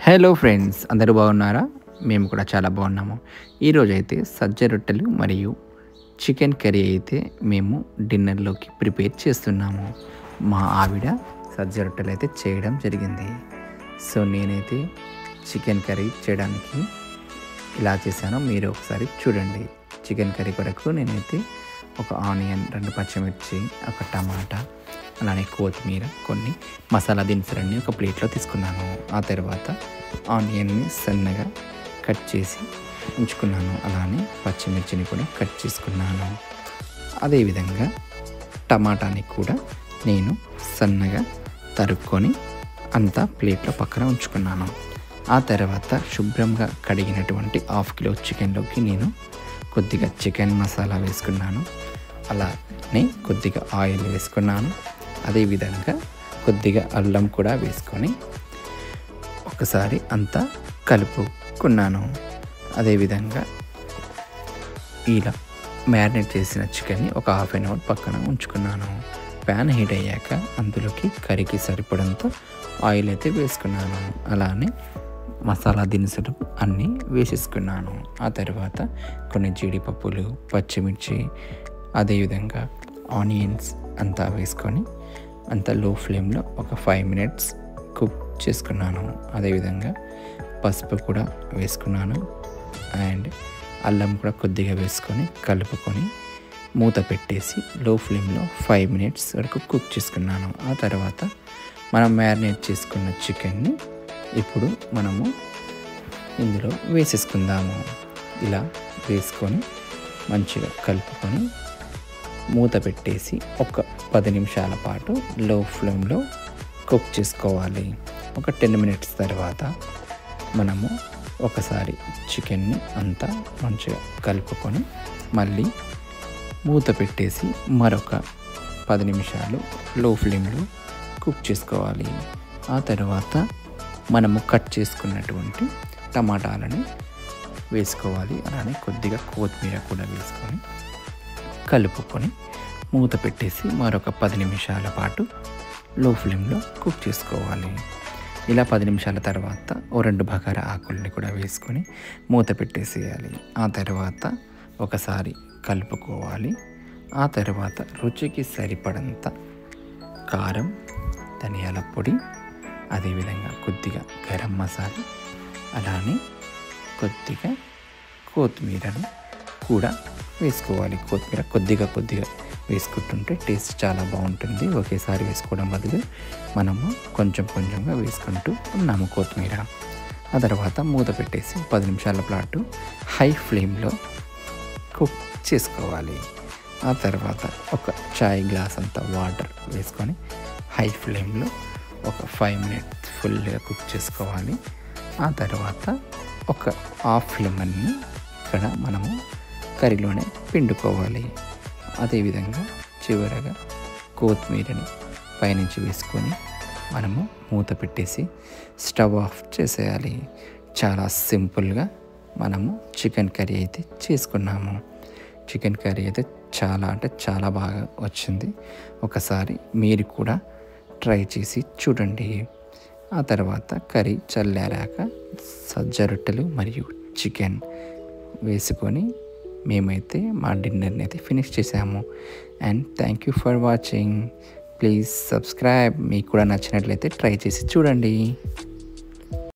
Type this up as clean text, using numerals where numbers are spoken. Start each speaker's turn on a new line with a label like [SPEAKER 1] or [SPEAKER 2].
[SPEAKER 1] Hello friends, అందరూ బాగున్నారా? మేము కూడా చాలా బాగున్నాము. ఈరోజైతే సజ్జ రొట్టెలు మరియు చికెన్ కర్రీ అయితే మేము డిన్నర్లోకి ప్రిపేర్ చేస్తున్నాము. మా ఆవిడ సజ్జ రొట్టెలు అయితే చేయడం జరిగింది. సో నేనైతే చికెన్ కర్రీ చేయడానికి ఇలా చేశానో మీరు ఒకసారి చూడండి. చికెన్ కర్రీ కొరకు నేనైతే ఒక ఆనియన్, 2 పచ్చిమిర్చి, ఒక టమాటా, అలానే కొత్తిమీర, కొన్ని మసాలా దినుసులన్నీ ఒక ప్లేట్లో తీసుకున్నాను. ఆ తర్వాత ఆనియన్ని సన్నగా కట్ చేసి ఉంచుకున్నాను. అలానే పచ్చిమిర్చిని కూడా కట్ చేసుకున్నాను. అదేవిధంగా టమాటాని కూడా నేను సన్నగా తరుక్కొని అంతా ప్లేట్లో పక్కన ఉంచుకున్నాను. ఆ తర్వాత శుభ్రంగా కడిగినటువంటి 1/2 కిలో చికెన్లోకి నేను కొద్దిగా చికెన్ మసాలా వేసుకున్నాను. అలానే కొద్దిగా ఆయిల్ వేసుకున్నాను. అదేవిధంగా కొద్దిగా అల్లం కూడా వేసుకొని ఒకసారి అంతా కలుపుకున్నాను. అదేవిధంగా ఇలా మ్యారినేట్ చేసిన చికెన్ని ఒక 1/2 అవర్ పక్కన ఉంచుకున్నాను. ప్యాన్ హీట్ అయ్యాక అందులోకి కర్రీకి సరిపడంత ఆయిల్ అయితే వేసుకున్నాను. అలానే మసాలా దినుసులు అన్నీ వేసేసుకున్నాను. ఆ తర్వాత కొన్ని జీడిపప్పులు, పచ్చిమిర్చి, అదేవిధంగా ఆనియన్స్ అంతా వేసుకొని అంతా లో ఫ్లేమ్లో ఒక 5 మినిట్స్ కుక్ చేసుకున్నాను. అదేవిధంగా పసుపు కూడా వేసుకున్నాను. అండ్ అల్లం కూడా కొద్దిగా వేసుకొని కలుపుకొని మూత పెట్టేసి లో ఫ్లేమ్లో 5 మినిట్స్ వరకు కుక్ చేసుకున్నాను. ఆ తర్వాత మనం మ్యారినేట్ చేసుకున్న చికెన్ని ఇప్పుడు మనము ఇందులో వేసేసుకుందాము. ఇలా వేసుకొని మంచిగా కలుపుకొని మూత పెట్టేసి ఒక 10 నిమిషాల పాటు లో ఫ్లేమ్లో కుక్ చేసుకోవాలి. ఒక 10 మినిట్స్ తర్వాత మనము ఒకసారి చికెన్ని అంతా మంచిగా కలుపుకొని మళ్ళీ మూత పెట్టేసి మరొక 10 నిమిషాలు లో ఫ్లేమ్లో కుక్ చేసుకోవాలి. ఆ తర్వాత మనము కట్ చేసుకున్నటువంటి టమాటాలను వేసుకోవాలి. అలానే కొద్దిగా కొత్తిమీర కూడా వేసుకొని కలుపుకొని మూత పెట్టేసి మరొక 10 నిమిషాల పాటు లో ఫ్లేమ్లో కుక్ చేసుకోవాలి. ఇలా 10 నిమిషాల తర్వాత 2 బగారా ఆకుల్ని కూడా వేసుకొని మూత పెట్టేసేయాలి. ఆ తర్వాత ఒకసారి కలుపుకోవాలి. ఆ తర్వాత రుచికి సరిపడంత కారం, ధనియాల పొడి, అదేవిధంగా కొద్దిగా గరం మసాలా, అలానే కొద్దిగా కొత్తిమీరను కూడా వేసుకోవాలి. కొత్తిమీర కొద్దిగా వేసుకుంటుంటే టేస్ట్ చాలా బాగుంటుంది. ఒకేసారి వేసుకోవడం బదులు మనము కొంచెంగా వేసుకుంటూ ఉన్నాము కొత్తిమీర. ఆ తర్వాత మూత పెట్టేసి 10 నిమిషాల పాటు హై ఫ్లేమ్లో కుక్ చేసుకోవాలి. ఆ తర్వాత ఒక చాయ్ గ్లాస్ అంత వాటర్ వేసుకొని హై ఫ్లేమ్లో ఒక 5 మినిట్స్ ఫుల్గా కుక్ చేసుకోవాలి. ఆ తర్వాత ఒక 1/2 లెమన్ని ఇక్కడ మనము కర్రీలోనే పిండుకోవాలి. అదేవిధంగా చివరగా కొత్తిమీరని పైనుంచి వేసుకొని మనము మూత పెట్టేసి స్టవ్ ఆఫ్ చేసేయాలి. చాలా సింపుల్గా మనము చికెన్ కర్రీ అయితే చేసుకున్నాము. చికెన్ కర్రీ అయితే చాలా బాగా వచ్చింది. ఒకసారి మీరు కూడా ట్రై చేసి చూడండి. ఆ తర్వాత కర్రీ చల్లారాక సజ్జ రొట్టెలు మరియు చికెన్ వేసుకొని మేమైతే మా డిన్నర్ని అయితే ఫినిష్ చేసాము. And thank you for watching. Please subscribe. మీకు కూడా నచ్చినట్లయితే ట్రై చేసి చూడండి.